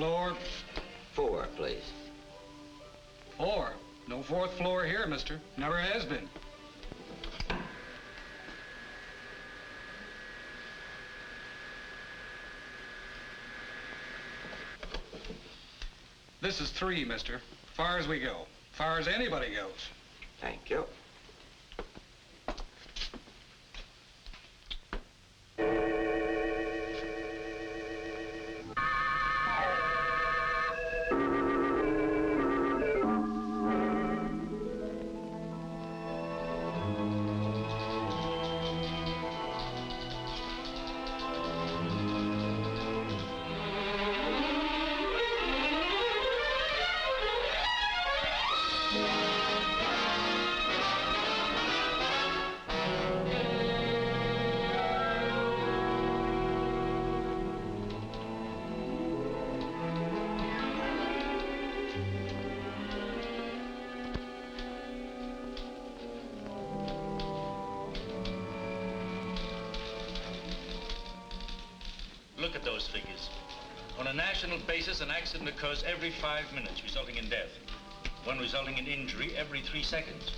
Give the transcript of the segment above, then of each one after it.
floor? 4, please. 4. No 4th floor here, mister. Never has been. This is 3, mister. Far as we go. Far as anybody goes. Thank you. Look at those figures. On a national basis, an accident occurs every 5 minutes, resulting in death. One resulting in injury every 3 seconds.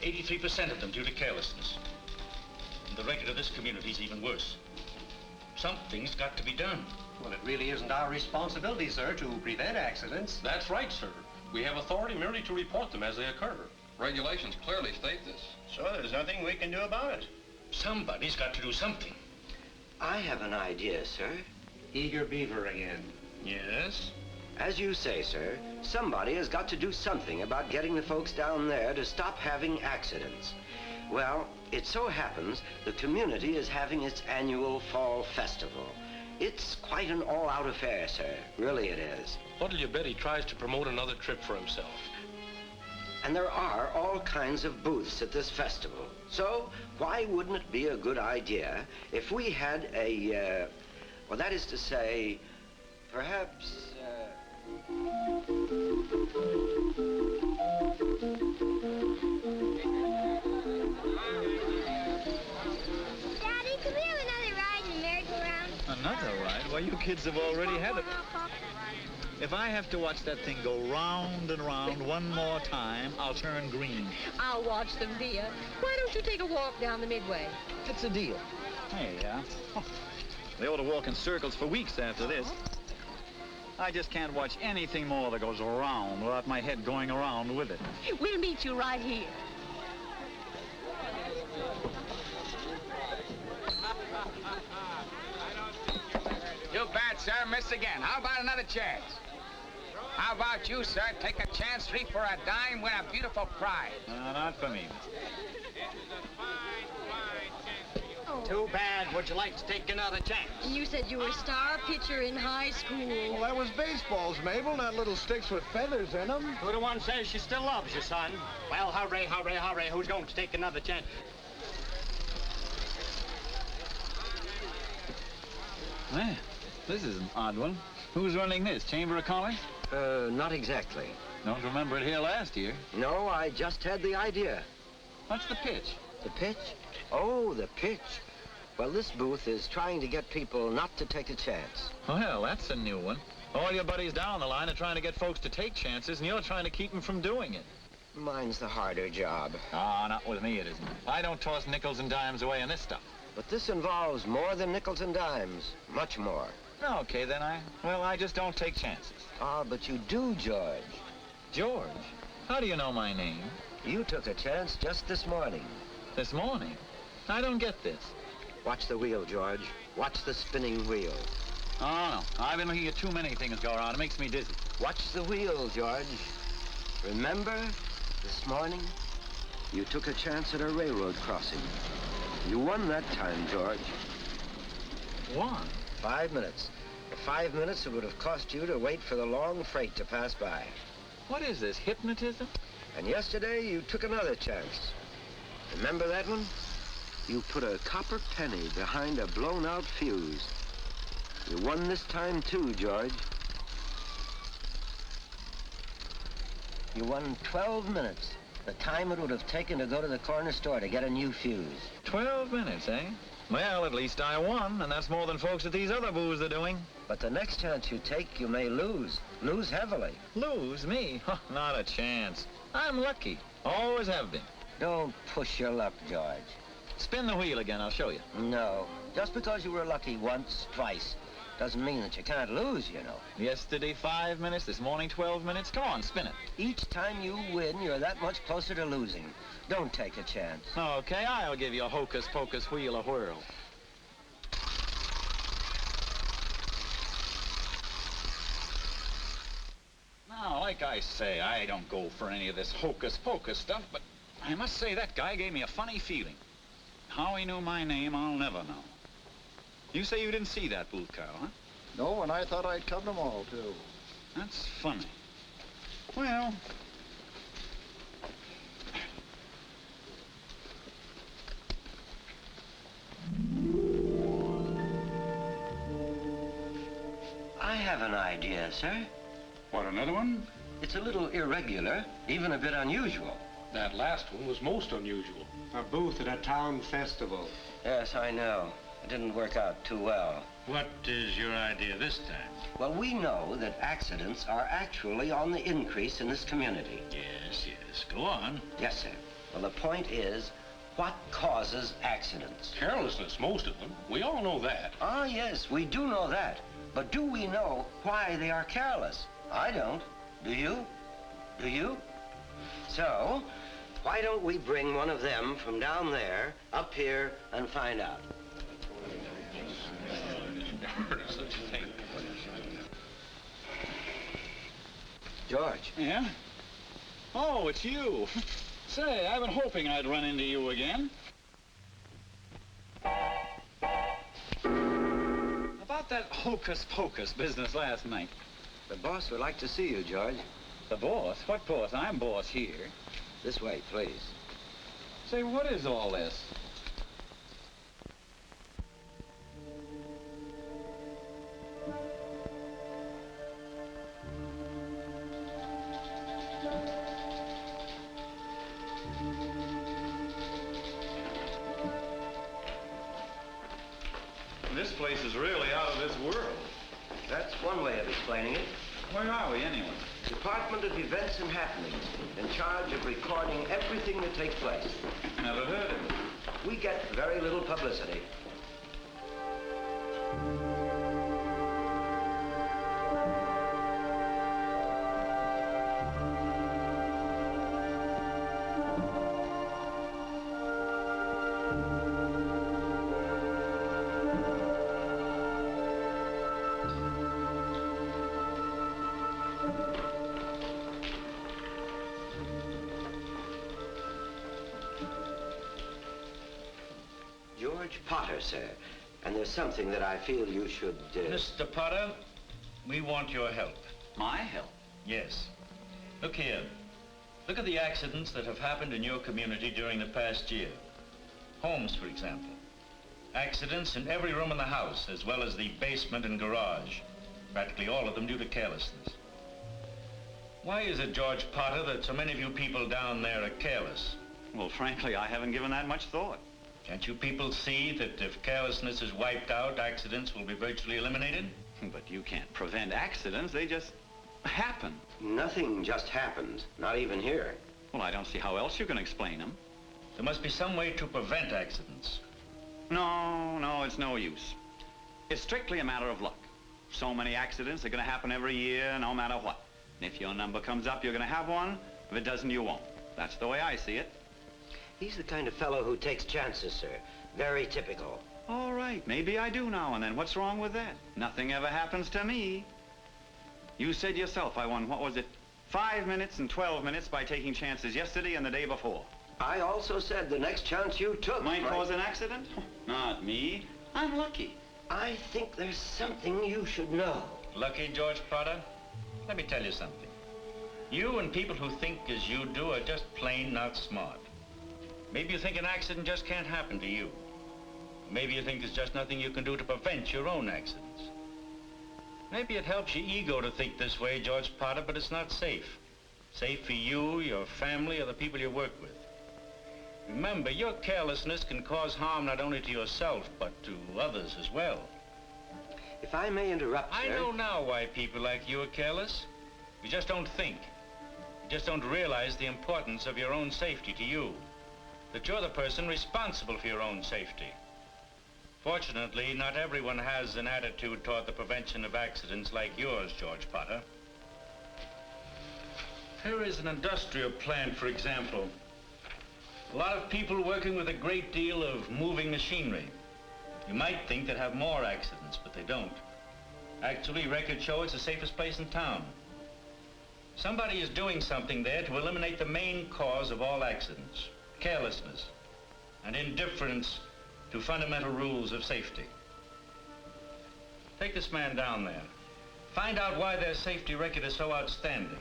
83% of them due to carelessness. And the record of this community is even worse. Something's got to be done. Well, it really isn't our responsibility, sir, to prevent accidents. That's right, sir. We have authority merely to report them as they occur. Regulations clearly state this. So there's nothing we can do about it. Somebody's got to do something. I have an idea, sir. Eager beaver again. Yes? As you say, sir, somebody has got to do something about getting the folks down there to stop having accidents. Well, it so happens the community is having its annual fall festival. It's quite an all-out affair, sir. Really it is. What'll you bet he tries to promote another trip for himself? And there are all kinds of booths at this festival. So why wouldn't it be a good idea if we had a, well, that is to say, perhaps, Daddy, can we have another ride in the merry-go-round? Another ride? Why, you kids have already had it. If I have to watch that thing go round and round one more time, I'll turn green. I'll watch them, dear. Why don't you take a walk down the Midway? It's a deal. Hey, they ought to walk in circles for weeks after this. I just can't watch anything more that goes around without my head going around with it. We'll meet you right here. You bet, sir. Miss again. How about another chance? How about you, sir? Take a chance, 3 for a dime, win a beautiful prize. Not for me. Too bad. Would you like to take another chance? You said you were a star pitcher in high school. Well, that was baseballs, Mabel, not little sticks with feathers in them. Who the one says she still loves you, son? Well, hurry, hurry, hurry. Who's going to take another chance? Well, this is an odd one. Who's running this? Chamber of Commerce? Not exactly. Don't remember it here last year. No, I just had the idea. What's the pitch? The pitch? Oh, the pitch. Well, this booth is trying to get people not to take a chance. Well, that's a new one. All your buddies down the line are trying to get folks to take chances, and you're trying to keep them from doing it. Mine's the harder job. Ah, not with me, it isn't. I don't toss nickels and dimes away on this stuff. But this involves more than nickels and dimes. Much more. Okay, then I just don't take chances. Ah, but you do, George. George? How do you know my name? You took a chance just this morning. This morning? I don't get this. Watch the wheel, George. Watch the spinning wheel. Oh, no. I've been looking at too many things go around. It makes me dizzy. Watch the wheel, George. Remember, this morning, you took a chance at a railroad crossing. You won that time, George. Won? 5 minutes. For 5 minutes, it would have cost you to wait for the long freight to pass by. What is this, hypnotism? And yesterday, you took another chance. Remember that one? You put a copper penny behind a blown-out fuse. You won this time, too, George. You won 12 minutes. The time it would have taken to go to the corner store to get a new fuse. 12 minutes, eh? Well, at least I won, and that's more than folks at these other booths are doing. But the next chance you take, you may lose. Lose heavily. Lose? Me? Huh, not a chance. I'm lucky. Always have been. Don't push your luck, George. Spin the wheel again, I'll show you. No. Just because you were lucky once, twice, doesn't mean that you can't lose, you know. Yesterday, 5 minutes. This morning, 12 minutes. Come on, spin it. Each time you win, you're that much closer to losing. Don't take a chance. Okay, I'll give you a hocus-pocus wheel a whirl. Now, like I say, I don't go for any of this hocus-pocus stuff, but I must say that guy gave me a funny feeling. How he knew my name, I'll never know. You say you didn't see that booth, Carl, huh? No, and I thought I'd come them all, too. That's funny. Well... I have an idea, sir. What, another one? It's a little irregular, even a bit unusual. That last one was most unusual. A booth at a town festival. Yes, I know. It didn't work out too well. What is your idea this time? Well, we know that accidents are actually on the increase in this community. Yes, yes. Go on. Yes, sir. Well, the point is, what causes accidents? Carelessness, most of them. We all know that. Ah, yes, we do know that. But do we know why they are careless? I don't. Do you? Do you? So, why don't we bring one of them from down there up here and find out? George. Yeah? Oh, it's you. Say, I've been hoping I'd run into you again. About that hocus-pocus business last night. The boss would like to see you, George. The boss? What boss? I'm boss here. This way, please. Say, what is all this? This place is really out of this world. That's one way of explaining it. Where are we, anyway? Department of Events and Happenings, in charge of recording everything that takes place. Never heard of it. We get very little publicity. George Potter, sir. And there's something that I feel you should... Mr. Potter, we want your help. My help? Yes. Look here. Look at the accidents that have happened in your community during the past year. Homes, for example. Accidents in every room in the house, as well as the basement and garage. Practically all of them due to carelessness. Why is it, George Potter, that so many of you people down there are careless? Well, frankly, I haven't given that much thought. Can't you people see that if carelessness is wiped out, accidents will be virtually eliminated? But you can't prevent accidents. They just happen. Nothing just happens, not even here. Well, I don't see how else you can explain them. There must be some way to prevent accidents. No, it's no use. It's strictly a matter of luck. So many accidents are going to happen every year, no matter what. And if your number comes up, you're going to have one. If it doesn't, you won't. That's the way I see it. He's the kind of fellow who takes chances, sir. Very typical. All right, maybe I do now and then. What's wrong with that? Nothing ever happens to me. You said yourself I won, what was it, 5 minutes and 12 minutes by taking chances yesterday and the day before. I also said the next chance you took might cause an accident? Not me. I'm lucky. I think there's something you should know. Lucky, George Potter? Let me tell you something. You and people who think as you do are just plain not smart. Maybe you think an accident just can't happen to you. Maybe you think there's just nothing you can do to prevent your own accidents. Maybe it helps your ego to think this way, George Potter, but it's not safe. Safe for you, your family, or the people you work with. Remember, your carelessness can cause harm not only to yourself, but to others as well. If I may interrupt, sir. I know now why people like you are careless. You just don't think. You just don't realize the importance of your own safety to you. That you're the person responsible for your own safety. Fortunately, not everyone has an attitude toward the prevention of accidents like yours, George Potter. Here is an industrial plant, for example. A lot of people working with a great deal of moving machinery. You might think they'd have more accidents, but they don't. Actually, records show it's the safest place in town. Somebody is doing something there to eliminate the main cause of all accidents, carelessness and indifference to fundamental rules of safety. Take this man down there. Find out why their safety record is so outstanding.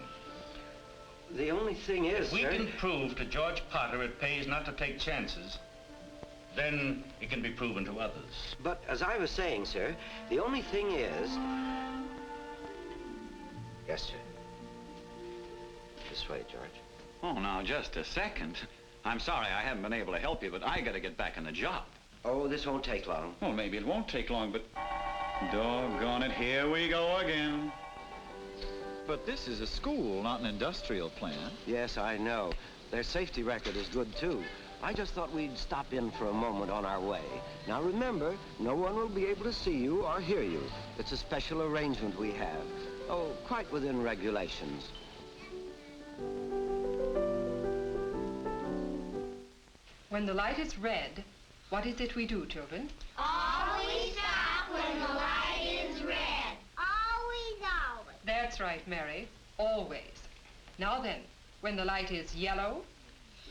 The only thing is, If we sir... can prove to George Potter it pays not to take chances, then it can be proven to others. But as I was saying, sir, the only thing is... Yes, sir. This way, George. Oh, now, just a second. I'm sorry I haven't been able to help you, but I gotta get back on the job. Oh, this won't take long. Well, maybe it won't take long, but... Doggone it, here we go again. But this is a school, not an industrial plant. Yes, I know. Their safety record is good, too. I just thought we'd stop in for a moment on our way. Now, remember, no one will be able to see you or hear you. It's a special arrangement we have. Oh, quite within regulations. When the light is red, what is it we do, children? Always stop when the light is red. Always, always. That's right, Mary. Always. Now then, when the light is yellow?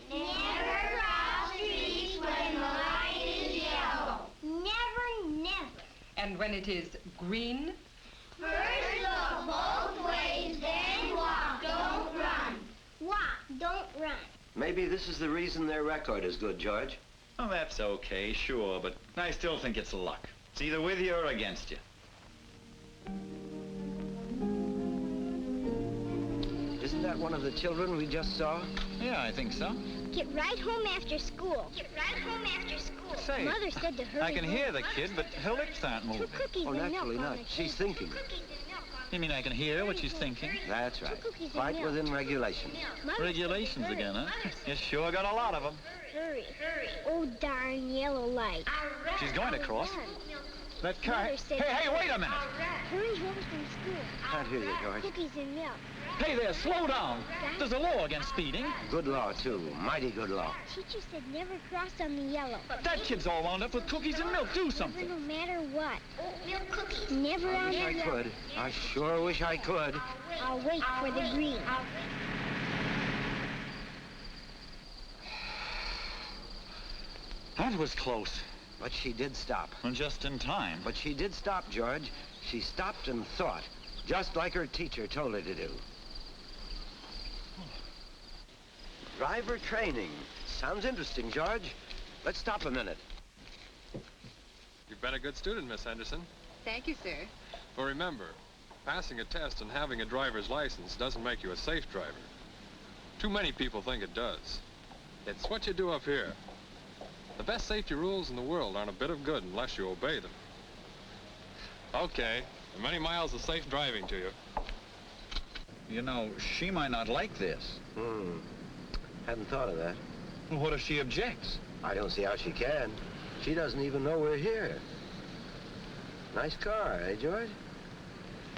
Never cross streets when the light is yellow. Never, never. And when it is green? First look both ways, then walk. Don't run. Walk, don't run. Maybe this is the reason their record is good, George. Oh, that's okay, sure, but I still think it's luck. It's either with you or against you. Isn't that one of the children we just saw? Yeah, I think so. Get right home after school. Get right home after school. Say, Mother said to hurry I can home. hear the kid, but her lips aren't Two moving. cookies Oh, and milk naturally on not. the She's table. thinking. Two cookies and milk on You mean I can hear what she's thinking? That's right. Two cookies and Quite milk. within regulation. Mother said Regulations hurry. again, huh? Mother You sure got a lot of them. Hurry, hurry. Oh, darn yellow light. She's going to cross. That car... Mother said- Hey, wait a minute! Hurry home from school. Can't hear you, George. Cookies and milk. Hey there, slow down. There's a law against speeding. Good law, too. Mighty good law. Teacher said never cross on the yellow. That kid's all wound up with cookies and milk. Do Never, something. no matter what. Milk cookies. Never I on wish the I yellow. could. I sure wish I could. I'll wait for the green. That was close. But she did stop. And just in time. But she did stop, George. She stopped and thought, just like her teacher told her to do. Driver training. Sounds interesting, George. Let's stop a minute. You've been a good student, Miss Henderson. Thank you, sir. But remember, passing a test and having a driver's license doesn't make you a safe driver. Too many people think it does. It's what you do up here. The best safety rules in the world aren't a bit of good unless you obey them. Okay, and many miles of safe driving to you. You know, she might not like this. Hadn't thought of that. Well, what if she objects? I don't see how she can. She doesn't even know we're here. Nice car, eh, George?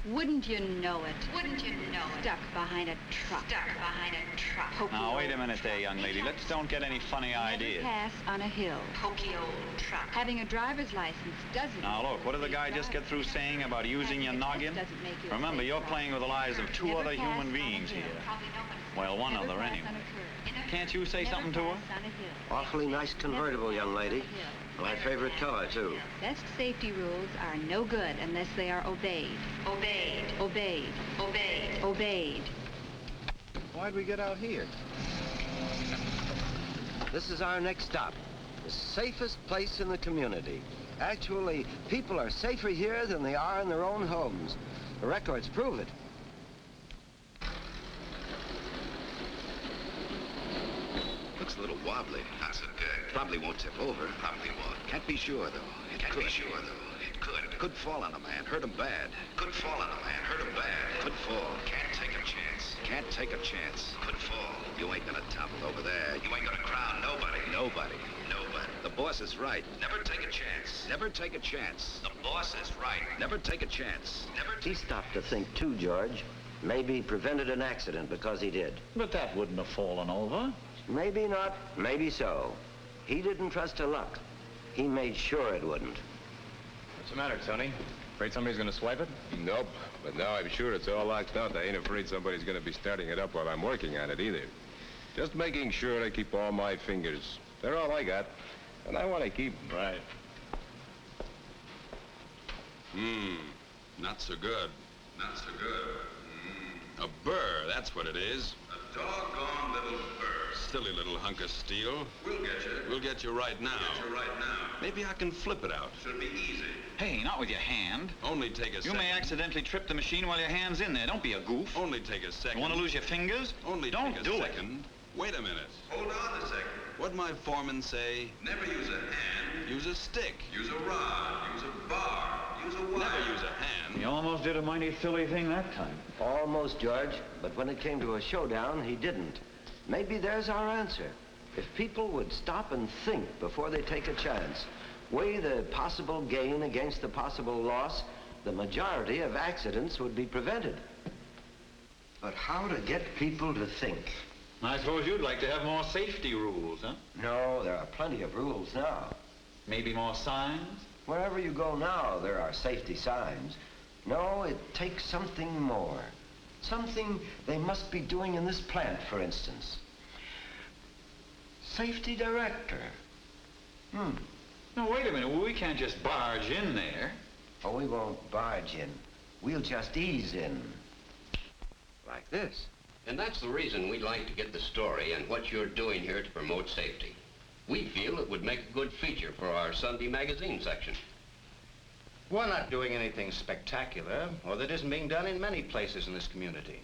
Wouldn't you know it? Wouldn't you know it? Stuck behind a truck. Stuck behind a truck. Pokey Now, wait a old minute there, truck. young lady. Let's don't get any funny Never ideas. pass on a hill. Pokey old truck. Having a driver's license doesn't... Now, look, what did the guy just get through saying about using your noggin? Doesn't make you a Remember, safe you're driver. playing with the lives of two Never other pass human on a beings hill. here. Probably no one- Well, one Never other pass anyway. on a curve. Can't you say Never something to her? pass on a hill. Awfully nice convertible, young lady. My favorite color, too. Best safety rules are no good unless they are obeyed. Obeyed. Obeyed. Obeyed. Obeyed. Why'd we get out here? This is our next stop. The safest place in the community. Actually, people are safer here than they are in their own homes. The records prove it. Looks a little wobbly. That's okay. Probably won't tip over. Probably won't. Can't be sure, though. It could. It could. Could fall on a man, hurt him bad. Could fall on a man, hurt him bad. Could fall. Can't take a chance. Can't take a chance. Could fall. You ain't gonna topple over there. You ain't gonna crown nobody. Nobody. The boss is right. Never take a chance. Never take a chance. The boss is right. Never take a chance. He stopped to think too, George. Maybe he prevented an accident because he did. But that wouldn't have fallen over. Maybe not, maybe so. He didn't trust to luck. He made sure it wouldn't. What's the matter, Tony? Afraid somebody's gonna swipe it? Nope, but now I'm sure it's all locked out. I ain't afraid somebody's gonna be starting it up while I'm working on it either. Just making sure I keep all my fingers. They're all I got, and I want to keep them. Right. Not so good. Not so good. A burr, that's what it is. A doggone little burr. Silly little hunk of steel. We'll get you. We'll get you right now. We'll get you right now. Maybe I can flip it out. Should be easy. Hey, not with your hand. Only take a second. You may accidentally trip the machine while your hand's in there. Don't be a goof. Only take a second. You want to lose your fingers? Only Don't take a do second. Wait a minute. Hold on a second. What'd my foreman say? Never use a hand. Use a stick. Use a rod. Use a bar. Use a wire. Never use a hand. You almost did a mighty silly thing that time. Almost, George, but when it came to a showdown, he didn't. Maybe there's our answer. If people would stop and think before they take a chance, weigh the possible gain against the possible loss, the majority of accidents would be prevented. But how to get people to think? I suppose you'd like to have more safety rules, huh? No, there are plenty of rules now. Maybe more signs? Wherever you go now, there are safety signs. No, it takes something more. Something they must be doing in this plant, for instance. Safety director. No, wait a minute. We can't just barge in there. Oh, we won't barge in. We'll just ease in. Like this. And that's the reason we'd like to get the story and what you're doing here to promote safety. We feel it would make a good feature for our Sunday magazine section. We're not doing anything spectacular, or that isn't being done in many places in this community.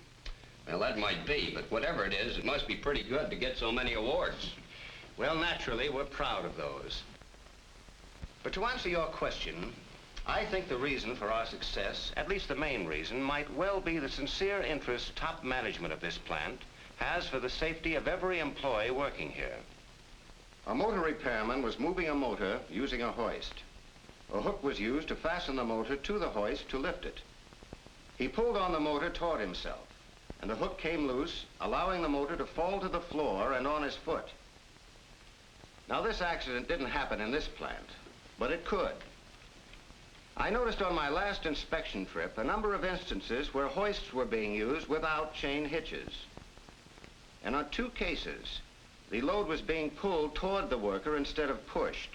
Well, that might be, but whatever it is, it must be pretty good to get so many awards. Well, naturally, we're proud of those. But to answer your question, I think the reason for our success, at least the main reason, might well be the sincere interest top management of this plant has for the safety of every employee working here. A motor repairman was moving a motor using a hoist. A hook was used to fasten the motor to the hoist to lift it. He pulled on the motor toward himself, and the hook came loose, allowing the motor to fall to the floor and on his foot. Now, this accident didn't happen in this plant, but it could. I noticed on my last inspection trip a number of instances where hoists were being used without chain hitches. And on 2 cases, the load was being pulled toward the worker instead of pushed.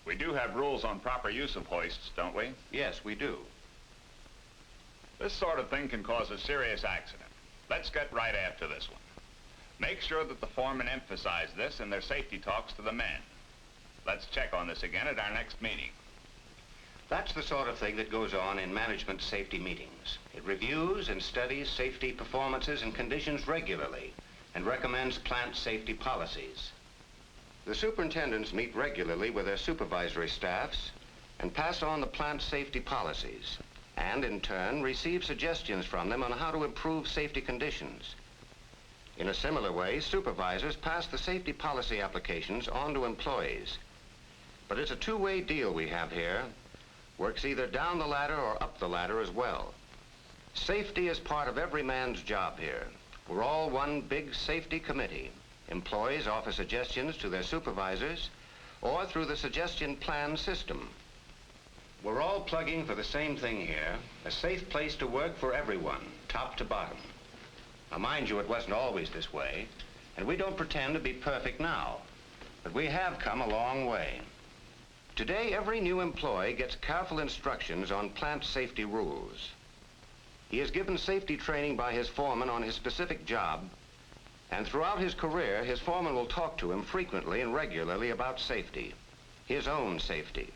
We do have rules on proper use of hoists, don't we? Yes, we do. This sort of thing can cause a serious accident. Let's get right after this one. Make sure that the foremen emphasize this in their safety talks to the men. Let's check on this again at our next meeting. That's the sort of thing that goes on in management safety meetings. It reviews and studies safety performances and conditions regularly and recommends plant safety policies. The superintendents meet regularly with their supervisory staffs and pass on the plant safety policies and, in turn, receive suggestions from them on how to improve safety conditions. In a similar way, supervisors pass the safety policy applications on to employees. But it's a two-way deal we have here. Works either down the ladder or up the ladder as well. Safety is part of every man's job here. We're all one big safety committee. Employees offer suggestions to their supervisors or through the suggestion plan system. We're all plugging for the same thing here, a safe place to work for everyone, top to bottom. Now, mind you, it wasn't always this way, and we don't pretend to be perfect now, but we have come a long way. Today, every new employee gets careful instructions on plant safety rules. He is given safety training by his foreman on his specific job, and throughout his career, his foreman will talk to him frequently and regularly about safety, his own safety.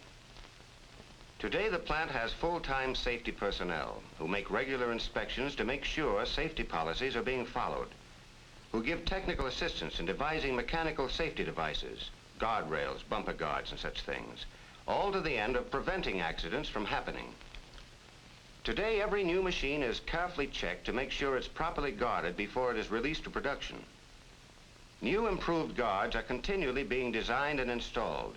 Today, the plant has full-time safety personnel who make regular inspections to make sure safety policies are being followed. who give technical assistance in devising mechanical safety devices, guardrails, bumper guards, and such things, all to the end of preventing accidents from happening. Today, every new machine is carefully checked to make sure it's properly guarded before it is released to production. New improved guards are continually being designed and installed,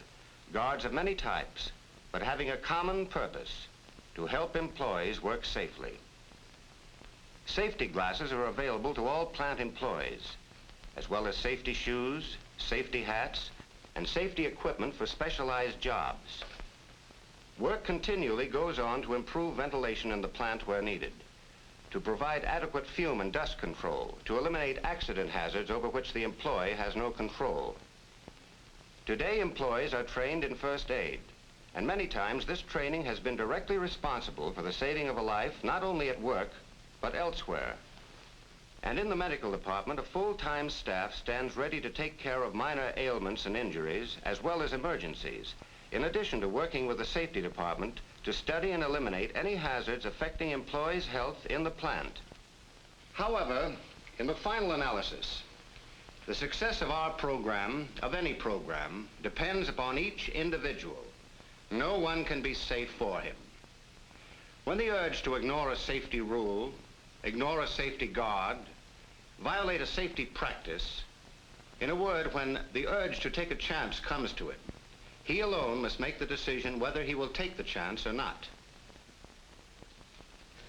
guards of many types, but having a common purpose, to help employees work safely. Safety glasses are available to all plant employees, as well as safety shoes, safety hats, and safety equipment for specialized jobs. Work continually goes on to improve ventilation in the plant where needed, to provide adequate fume and dust control, to eliminate accident hazards over which the employee has no control. Today, employees are trained in first aid, and many times this training has been directly responsible for the saving of a life not only at work, but elsewhere. And in the medical department, a full-time staff stands ready to take care of minor ailments and injuries, as well as emergencies, in addition to working with the safety department to study and eliminate any hazards affecting employees' health in the plant. However, in the final analysis, the success of our program, of any program, depends upon each individual. No one can be safe for him. When the urge to ignore a safety rule, ignore a safety guard, violate a safety practice, in a word, when the urge to take a chance comes to him, he alone must make the decision whether he will take the chance or not.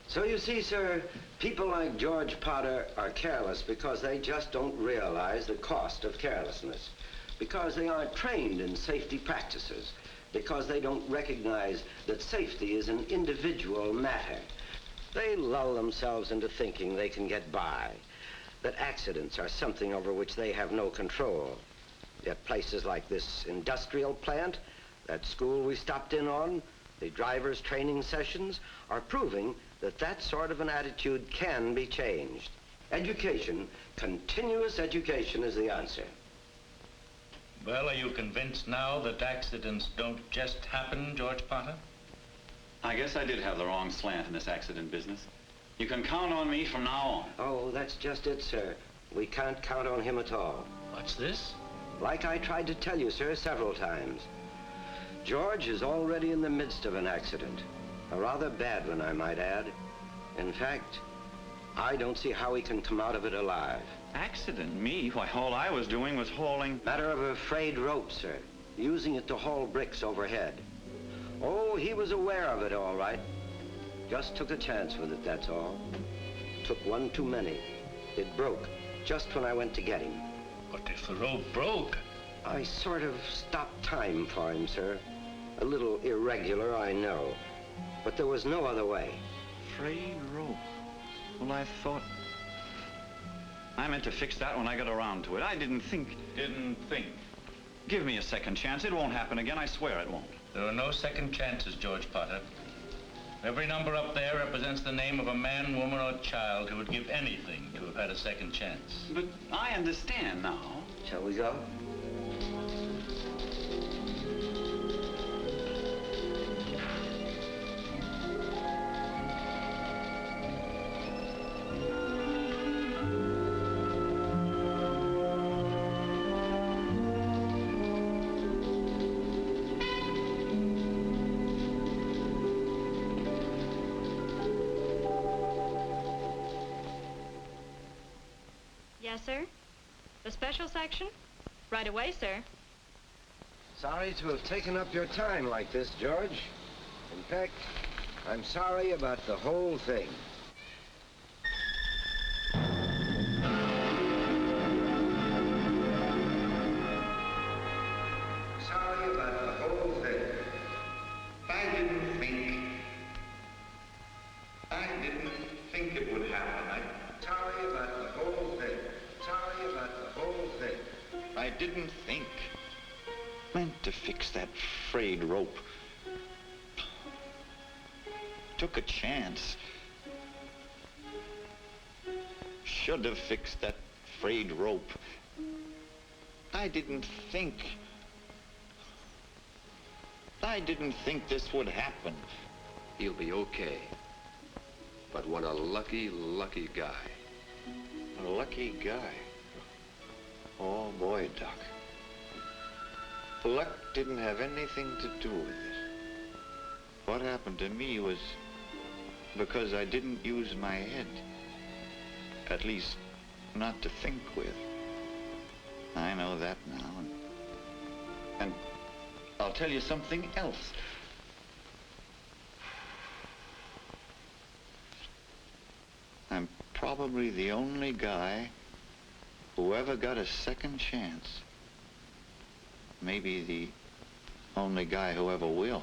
So you see, sir, people like George Potter are careless because they just don't realize the cost of carelessness, because they aren't trained in safety practices, because they don't recognize that safety is an individual matter. They lull themselves into thinking they can get by, that accidents are something over which they have no control. Yet places like this industrial plant, that school we stopped in on, the driver's training sessions, are proving that that sort of an attitude can be changed. Education, continuous education, is the answer. Well, are you convinced now that accidents don't just happen, George Potter? I guess I did have the wrong slant in this accident business. You can count on me from now on. Oh, that's just it, sir. We can't count on him at all. What's this? Like I tried to tell you, sir, several times. George is already in the midst of an accident. A rather bad one, I might add. In fact, I don't see how he can come out of it alive. Accident? Me? Why, all I was doing was hauling... Matter of a frayed rope, sir. Using it to haul bricks overhead. Oh, he was aware of it, all right. Just took a chance with it, that's all. Took one too many. It broke just when I went to get him. But if the rope broke... I sort of stopped time for him, sir. A little irregular, I know. But there was no other way. Frayed rope. Well, I thought... I meant to fix that when I got around to it. I didn't think... Didn't think? Give me a second chance. It won't happen again. I swear it won't. There are no second chances, George Potter. Every number up there represents the name of a man, woman, or child who would give anything to have had a second chance. But I understand now. Shall we go? Yes, sir. The special section? Right away, sir. Sorry to have taken up your time like this, George. In fact, I'm sorry about the whole thing. Sorry about the whole thing. I didn't think it would happen. Sorry about the whole thing. Sorry about the whole thing. I didn't think. Meant to fix that frayed rope. Took a chance. Should have fixed that frayed rope. I didn't think. I didn't think this would happen. He'll be okay. But what a lucky, lucky guy. A lucky guy. Oh, boy, Doc. Luck didn't have anything to do with it. What happened to me was because I didn't use my head. At least, not to think with. I know that now. And I'll tell you something else. I'm probably the only guy who ever got a second chance. Maybe the only guy who ever will.